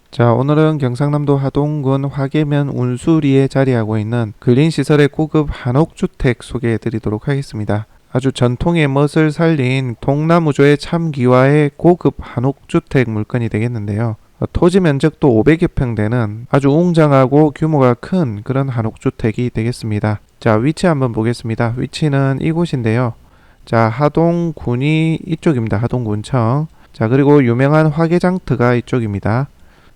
자, 오늘은 경상남도 하동군 화계면 운수리에 자리하고 있는 근린시설의 고급 한옥주택 소개해 드리도록 하겠습니다. 아주 전통의 멋을 살린 통나무조의 참기와의 고급 한옥주택 물건이 되겠는데요. 토지 면적도 500여 평 되는 아주 웅장하고 규모가 큰 그런 한옥주택이 되겠습니다. 자, 위치 한번 보겠습니다. 위치는 이곳인데요. 자, 하동군이 이쪽입니다. 하동군청. 자, 그리고 유명한 화계장터가 이쪽입니다.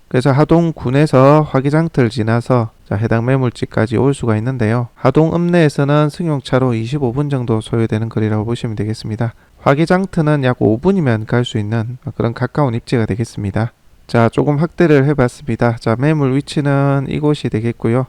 그래서 하동군에서 화계장터를 지나서 해당 매물지까지 올 수가 있는데요. 하동 읍내에서는 승용차로 25분 정도 소요되는 거리라고 보시면 되겠습니다. 화계장터는 약 5분이면 갈 수 있는 그런 가까운 입지가 되겠습니다. 자, 조금 확대를 해봤습니다. 자, 매물 위치는 이곳이 되겠고요.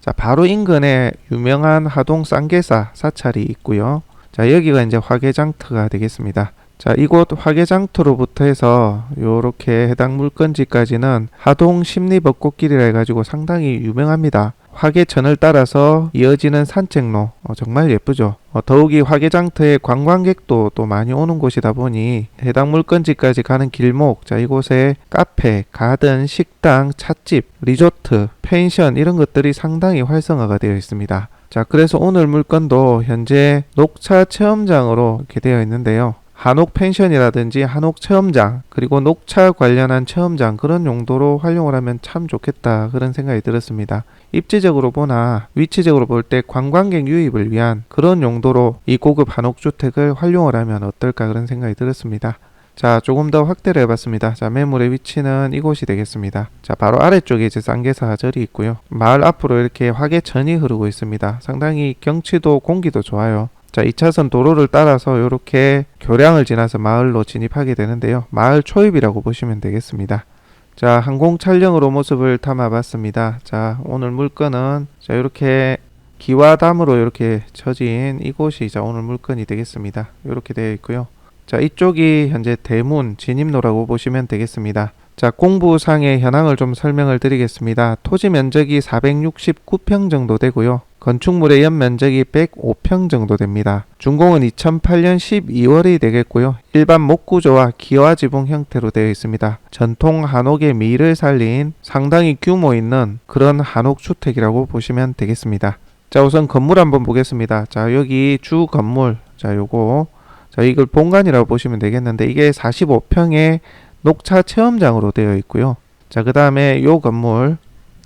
자, 바로 인근에 유명한 하동 쌍계사 사찰이 있고요. 자, 여기가 이제 화계장터가 되겠습니다. 자, 이곳 화계장터로부터 해서 요렇게 해당 물건지까지는 하동 십리벚꽃길이라 해가지고 상당히 유명합니다. 화계천을 따라서 이어지는 산책로 정말 예쁘죠. 더욱이 화계장터에 관광객도 또 많이 오는 곳이다 보니 해당 물건지까지 가는 길목, 자, 이곳에 카페, 가든, 식당, 찻집, 리조트, 펜션 이런 것들이 상당히 활성화가 되어 있습니다. 자, 그래서 오늘 물건도 현재 녹차 체험장으로 이렇게 되어 있는데요. 한옥 펜션이라든지 한옥 체험장, 그리고 녹차 관련한 체험장, 그런 용도로 활용을 하면 참 좋겠다, 그런 생각이 들었습니다. 입지적으로 보나 위치적으로 볼 때 관광객 유입을 위한 그런 용도로 이 고급 한옥주택을 활용을 하면 어떨까, 그런 생각이 들었습니다. 자, 조금 더 확대를 해봤습니다. 자, 매물의 위치는 이곳이 되겠습니다. 자, 바로 아래쪽에 이제 쌍계사 절이 있고요. 마을 앞으로 이렇게 화계천이 흐르고 있습니다. 상당히 경치도 공기도 좋아요. 자, 2차선 도로를 따라서 이렇게 교량을 지나서 마을로 진입하게 되는데요. 마을 초입이라고 보시면 되겠습니다. 자, 항공 촬영으로 모습을 담아봤습니다. 자, 오늘 물건은 자, 이렇게 기와담으로 이렇게 쳐진 이곳이 자, 오늘 물건이 되겠습니다. 이렇게 되어 있고요. 자, 이쪽이 현재 대문 진입로라고 보시면 되겠습니다. 자, 공부상의 현황을 좀 설명을 드리겠습니다. 토지 면적이 469평 정도 되고요. 건축물의 연면적이 105평 정도 됩니다. 준공은 2008년 12월이 되겠고요. 일반 목구조와 기와 지붕 형태로 되어 있습니다. 전통 한옥의 미를 살린 상당히 규모 있는 그런 한옥주택이라고 보시면 되겠습니다. 자, 우선 건물 한번 보겠습니다. 자, 여기 주 건물, 자, 요거, 자, 이걸 본관이라고 보시면 되겠는데 이게 45평의 녹차 체험장으로 되어 있고요. 자, 그 다음에 요 건물,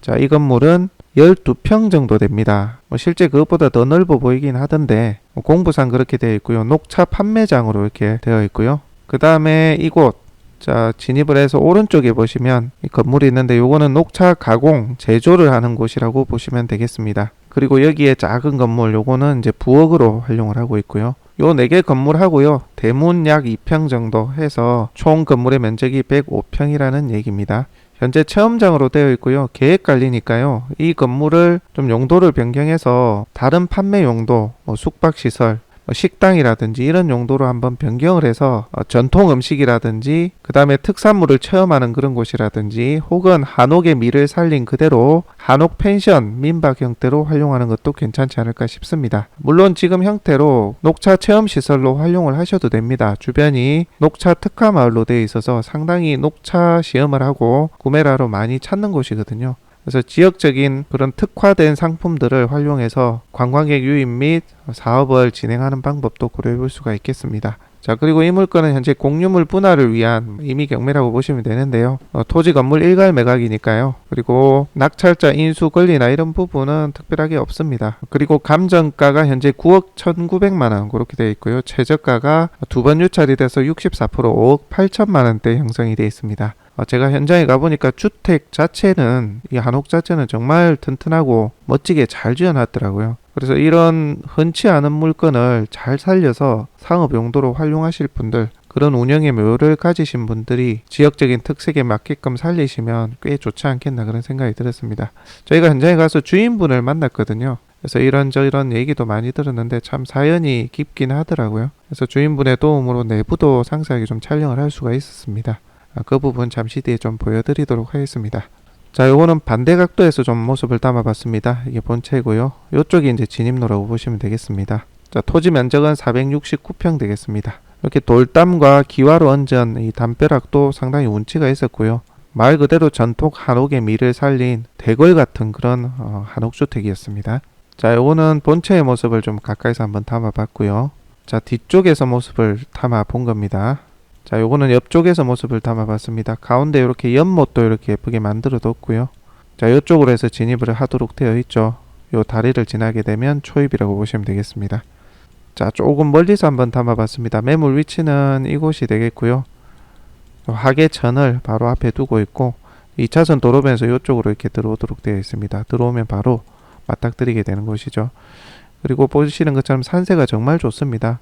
자, 이 건물은 12평 정도 됩니다. 실제 그것보다 더 넓어 보이긴 하던데 공부상 그렇게 되어 있고요. 녹차 판매장으로 이렇게 되어 있고요. 그 다음에 이곳, 자, 진입을 해서 오른쪽에 보시면 이 건물이 있는데 요거는 녹차 가공 제조를 하는 곳이라고 보시면 되겠습니다. 그리고 여기에 작은 건물, 요거는 이제 부엌으로 활용을 하고 있고요. 요 4개 건물 하고요. 대문 약 2평 정도 해서 총 건물의 면적이 105평이라는 얘기입니다. 현재 체험장으로 되어 있고요. 계획관리니까요. 이 건물을 좀 용도를 변경해서 다른 판매 용도, 숙박시설, 식당이라든지 이런 용도로 한번 변경을 해서 전통 음식이라든지 그 다음에 특산물을 체험하는 그런 곳이라든지 혹은 한옥의 미를 살린 그대로 한옥 펜션, 민박 형태로 활용하는 것도 괜찮지 않을까 싶습니다. 물론 지금 형태로 녹차 체험시설로 활용을 하셔도 됩니다. 주변이 녹차 특화마을로 되어 있어서 상당히 녹차 시험을 하고 구매를 하러 많이 찾는 곳이거든요. 그래서 지역적인 그런 특화된 상품들을 활용해서 관광객 유입 및 사업을 진행하는 방법도 고려해 볼 수가 있겠습니다. 자, 그리고 이 물건은 현재 공유물 분할을 위한 임의 경매라고 보시면 되는데요. 토지 건물 일괄 매각이니까요. 그리고 낙찰자 인수 권리나 이런 부분은 특별하게 없습니다. 그리고 감정가가 현재 9억 1,900만 원 그렇게 되어 있고요. 최저가가 두 번 유찰이 돼서 64% 5억 8천만 원대 형성이 되어 있습니다. 제가 현장에 가보니까 주택 자체는, 이 한옥 자체는 정말 튼튼하고 멋지게 잘 지어놨더라고요. 그래서 이런 흔치 않은 물건을 잘 살려서 상업 용도로 활용하실 분들, 그런 운영의 묘를 가지신 분들이 지역적인 특색에 맞게끔 살리시면 꽤 좋지 않겠나 그런 생각이 들었습니다. 저희가 현장에 가서 주인분을 만났거든요. 그래서 이런저런 얘기도 많이 들었는데 참 사연이 깊긴 하더라고요. 그래서 주인분의 도움으로 내부도 상세하게 좀 촬영을 할 수가 있었습니다. 그 부분 잠시 뒤에 좀 보여드리도록 하겠습니다. 자, 요거는 반대 각도에서 좀 모습을 담아봤습니다. 이게 본체고요. 요쪽이 이제 진입로라고 보시면 되겠습니다. 자, 토지 면적은 469평 되겠습니다. 이렇게 돌담과 기와로 얹은 이 담벼락도 상당히 운치가 있었고요. 말 그대로 전통 한옥의 미를 살린 대궐 같은 그런 한옥주택이었습니다. 자, 요거는 본체의 모습을 좀 가까이서 한번 담아봤고요. 자, 뒤쪽에서 모습을 담아본 겁니다. 자, 요거는 옆쪽에서 모습을 담아봤습니다. 가운데 이렇게 연못도 이렇게 예쁘게 만들어 뒀고요. 자, 이쪽으로 해서 진입을 하도록 되어 있죠. 요 다리를 지나게 되면 초입이라고 보시면 되겠습니다. 자, 조금 멀리서 한번 담아봤습니다. 매물 위치는 이곳이 되겠고요. 화계천을 바로 앞에 두고 있고 2차선 도로변에서 이쪽으로 이렇게 들어오도록 되어 있습니다. 들어오면 바로 맞닥뜨리게 되는 곳이죠. 그리고 보시는 것처럼 산세가 정말 좋습니다.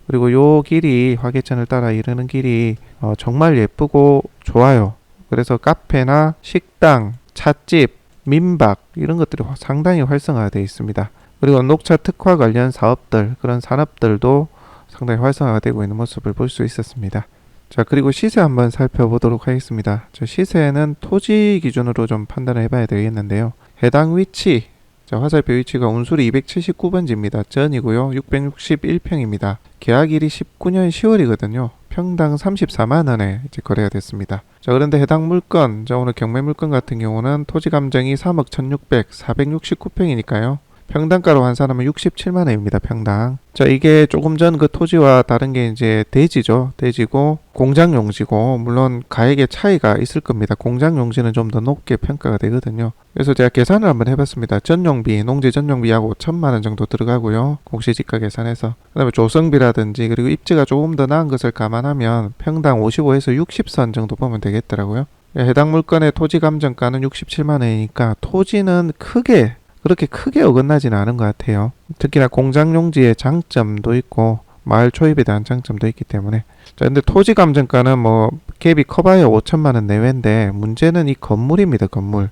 그리고 요 길이, 화계천을 따라 이르는 길이 정말 예쁘고 좋아요. 그래서 카페나 식당, 찻집, 민박 이런 것들이 상당히 활성화되어 있습니다. 그리고 녹차 특화 관련 사업들, 그런 산업들도 상당히 활성화가 되고 있는 모습을 볼 수 있었습니다. 자, 그리고 시세 한번 살펴보도록 하겠습니다. 저 시세는 토지 기준으로 좀 판단을 해봐야 되겠는데요. 해당 위치, 자, 화살표 위치가 운수리 279번지입니다. 전이고요. 661평입니다. 계약일이 19년 10월이거든요. 평당 34만원에 이제 거래가 됐습니다. 자, 그런데 해당 물건, 자, 오늘 경매 물건 같은 경우는 토지 감정이 3억 1600, 469평이니까요. 평당가로 환산하면 67만원입니다. 평당. 자, 이게 조금 전 그 토지와 다른 게 이제 대지죠. 대지고 공장 용지고, 물론 가액의 차이가 있을 겁니다. 공장 용지는 좀 더 높게 평가가 되거든요. 그래서 제가 계산을 한번 해봤습니다. 전용비, 농지 전용비하고 1,000만원 정도 들어가고요. 공시지가 계산해서. 그 다음에 조성비라든지 그리고 입지가 조금 더 나은 것을 감안하면 평당 55에서 60선 정도 보면 되겠더라고요. 해당 물건의 토지 감정가는 67만원이니까 토지는 그렇게 크게 어긋나지는 않은 것 같아요. 특히나 공장 용지의 장점도 있고 마을 초입에 대한 장점도 있기 때문에. 자, 근데 토지 감정가는 뭐 갭이 커봐야 5천만 원 내외인데 문제는 이 건물입니다. 건물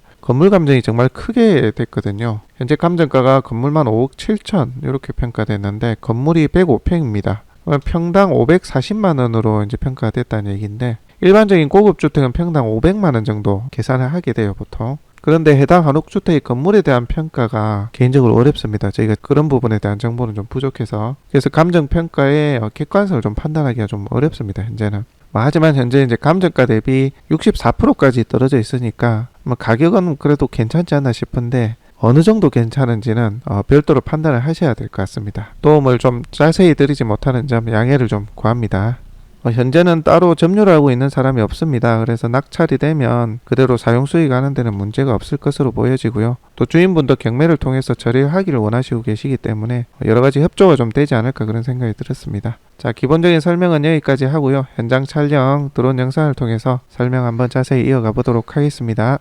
감정이 정말 크게 됐거든요. 현재 감정가가 건물만 5억 7천 이렇게 평가됐는데 건물이 105평입니다. 평당 540만 원으로 이제 평가가 됐다는 얘기인데, 일반적인 고급 주택은 평당 500만 원 정도 계산을 하게 돼요, 보통. 그런데 해당 한옥주택의 건물에 대한 평가가 개인적으로 어렵습니다. 저희가 그런 부분에 대한 정보는 좀 부족해서. 그래서 감정평가의 객관성을 좀 판단하기가 좀 어렵습니다, 현재는. 하지만 현재 이제 감정가 대비 64%까지 떨어져 있으니까 가격은 그래도 괜찮지 않나 싶은데, 어느 정도 괜찮은지는 별도로 판단을 하셔야 될 것 같습니다. 도움을 좀 자세히 드리지 못하는 점 양해를 좀 구합니다. 현재는 따로 점유를 하고 있는 사람이 없습니다. 그래서 낙찰이 되면 그대로 사용 수익하는 데는 문제가 없을 것으로 보여지고요. 또 주인분도 경매를 통해서 처리하기를 원하시고 계시기 때문에 여러 가지 협조가 좀 되지 않을까 그런 생각이 들었습니다. 자, 기본적인 설명은 여기까지 하고요. 현장 촬영, 드론 영상을 통해서 설명 한번 자세히 이어가 보도록 하겠습니다.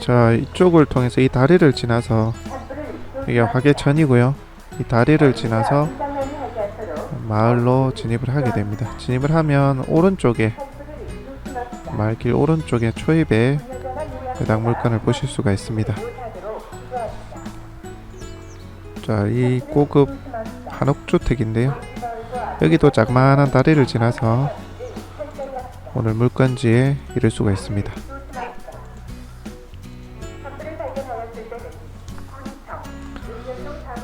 자, 이쪽을 통해서 이 다리를 지나서 이게 화계천이고요. 이 다리를 지나서 마을로 진입을 하게 됩니다. 진입을 하면 오른쪽에 마을길 오른쪽에 초입에 해당 물건을 보실 수가 있습니다. 자, 이 고급 한옥주택인데요. 여기도 자그마한 다리를 지나서 오늘 물건지에 이를 수가 있습니다.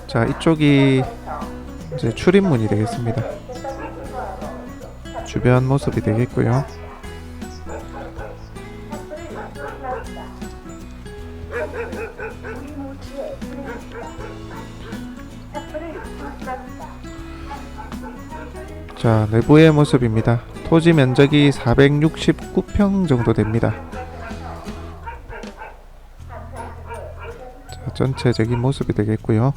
자, 이쪽이 이제 출입문이 되겠습니다. 주변 모습이 되겠고요. 자, 내부의 모습입니다. 토지 면적이 469평 정도 됩니다. 자, 전체적인 모습이 되겠고요.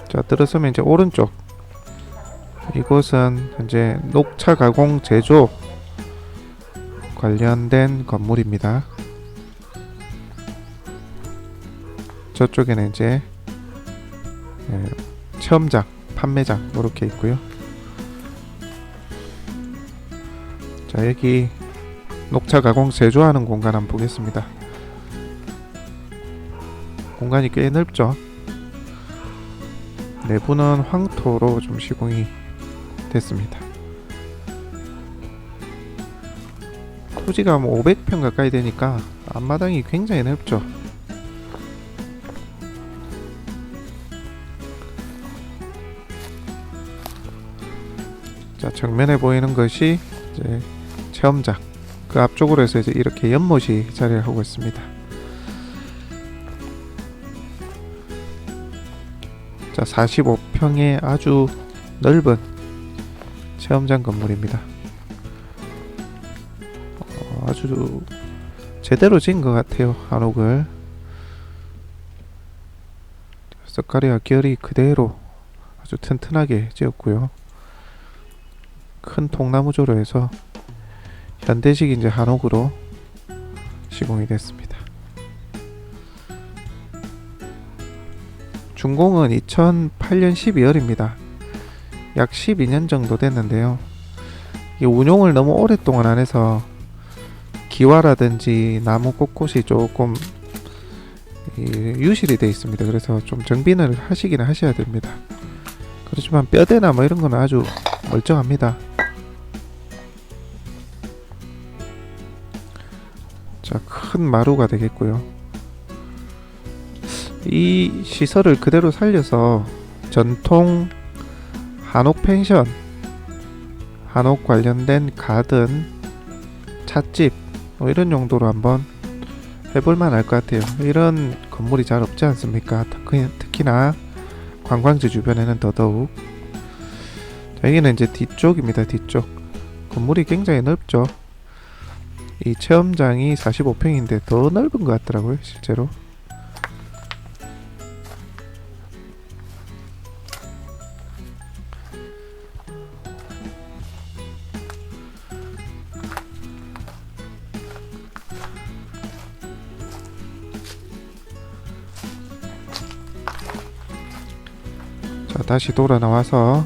자, 들어서면 이제 오른쪽, 이곳은 현재 녹차 가공 제조 관련된 건물입니다. 저쪽에는 이제 체험장, 판매장 이렇게 있고요. 자, 여기 녹차 가공 제조하는 공간 한번 보겠습니다. 공간이 꽤 넓죠. 내부는 황토로 좀 시공이 됐습니다. 토지가 500평 가까이 되니까 앞마당이 굉장히 넓죠. 자, 정면에 보이는 것이 이제 체험장, 그 앞쪽으로 해서 이제 이렇게 연못이 자리를 하고 있습니다. 자, 45평의 아주 넓은 체험장 건물입니다. 아주 제대로 지은 것 같아요. 한옥을 석가래와 결이 그대로 아주 튼튼하게 지었고요. 큰 통나무조로 해서 현대식 이제 한옥으로 시공이 됐습니다. 준공은 2008년 12월입니다. 약 12년 정도 됐는데요. 이 운용을 너무 오랫동안 안 해서 기와라든지 나무 곳곳이 조금 유실이 되어 있습니다. 그래서 좀 정비를 하시기는 하셔야 됩니다. 그렇지만 뼈대나 뭐 이런 거는 아주 멀쩡합니다. 자, 큰 마루가 되겠고요. 이 시설을 그대로 살려서 전통 한옥 펜션, 한옥 관련된 가든, 찻집 뭐 이런 용도로 한번 해볼만 할 것 같아요. 이런 건물이 잘 없지 않습니까? 특히나 관광지 주변에는 더더욱. 자, 여기는 이제 뒤쪽입니다. 뒤쪽 건물이 굉장히 넓죠. 이 체험장이 45평인데 더 넓은 것 같더라고요, 실제로. 자, 다시 돌아 나와서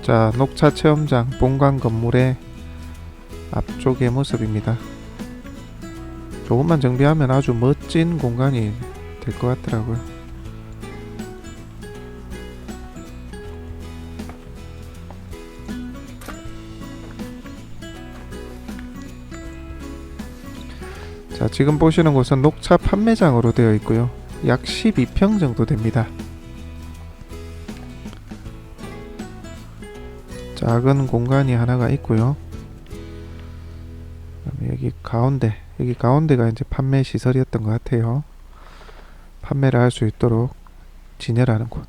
자, 녹차 체험장 본관 건물의 앞쪽의 모습입니다. 조금만 정비하면 아주 멋진 공간이 될 것 같더라고요. 자, 지금 보시는 곳은 녹차 판매장으로 되어 있고요. 약 12평 정도 됩니다. 작은 공간이 하나가 있고요. 여기 가운데가 이제 판매 시설이었던 것 같아요. 판매를 할 수 있도록 진열하는 곳.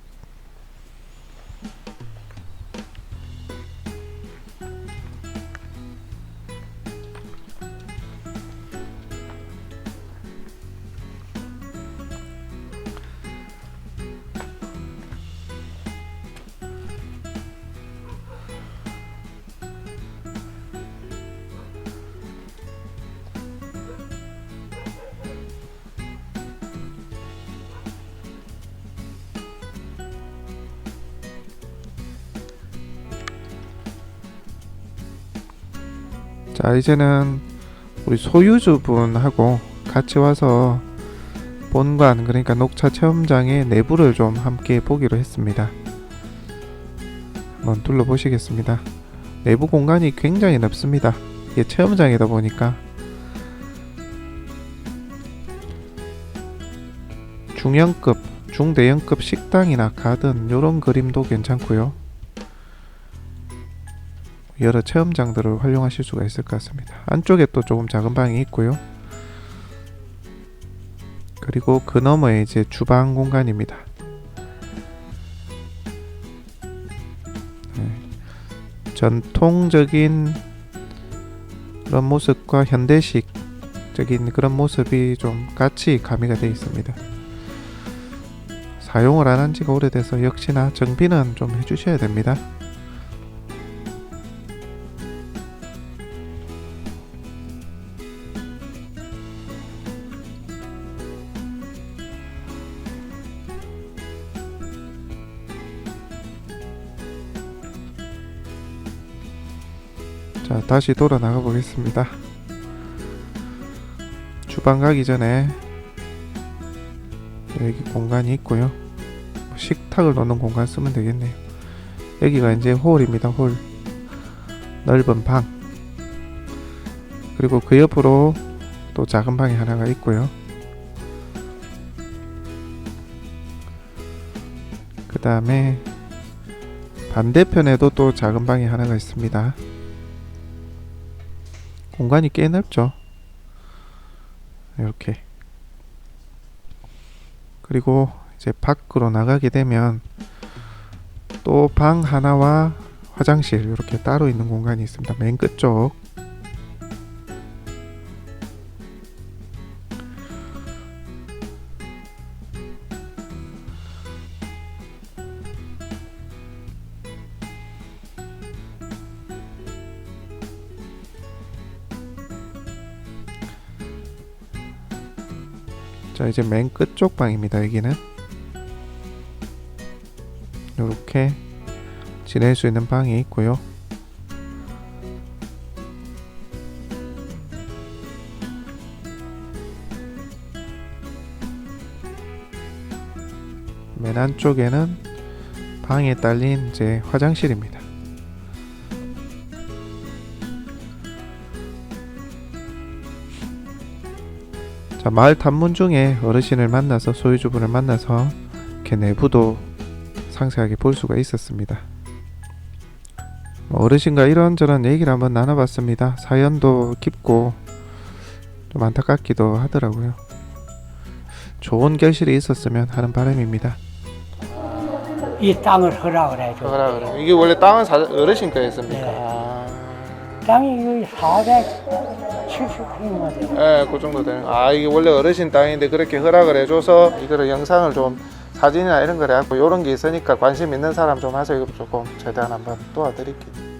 자, 이제는 우리 소유주분하고 같이 와서 본관, 그러니까 녹차 체험장의 내부를 좀 함께 보기로 했습니다. 한번 둘러보시겠습니다. 내부 공간이 굉장히 넓습니다. 이게 체험장이다 보니까 중형급, 중대형급 식당이나 가든 이런 그림도 괜찮고요. 여러 체험장들을 활용하실 수가 있을 것 같습니다. 안쪽에 또 조금 작은 방이 있고요. 그리고 그 너머에 이제 주방 공간입니다. 전통적인 그런 모습과 현대식적인 그런 모습이 좀 같이 가미가 되어 있습니다. 사용을 안 한 지가 오래돼서 역시나 정비는 좀 해주셔야 됩니다. 자, 다시 돌아 나가 보겠습니다. 주방 가기 전에 여기 공간이 있고요. 식탁을 놓는 공간 쓰면 되겠네요. 여기가 이제 홀입니다. 홀. 넓은 방. 그리고 그 옆으로 또 작은 방이 하나가 있고요. 그 다음에 반대편에도 또 작은 방이 하나가 있습니다. 공간이 꽤 넓죠. 이렇게. 그리고 이제 밖으로 나가게 되면 또 방 하나와 화장실 이렇게 따로 있는 공간이 있습니다. 맨 끝쪽. 자, 이제 맨 끝쪽 방입니다. 여기는 이렇게 지낼 수 있는 방이 있고요. 맨 안쪽에는 방에 딸린 이제 화장실입니다. 자, 마을 탐문 중에 어르신을 만나서 소유주분을 만나서 이렇게 내부도 상세하게 볼 수가 있었습니다. 어르신과 이런저런 얘기를 한번 나눠봤습니다. 사연도 깊고 좀 안타깝기도 하더라고요. 좋은 결실이 있었으면 하는 바람입니다. 이 땅을 허락을 해줘. 그래. 이게 원래 땅은 어르신 거였습니까? 네. 땅이 470평이나 돼요. 네, 그 정도 되는. 이게 원래 어르신 땅인데 그렇게 허락을 해줘서 이거를 영상을 좀 사진이나 이런 거를 해갖고 이런 게 있으니까 관심 있는 사람 좀 하세요. 조금 최대한 한번 도와드릴게요.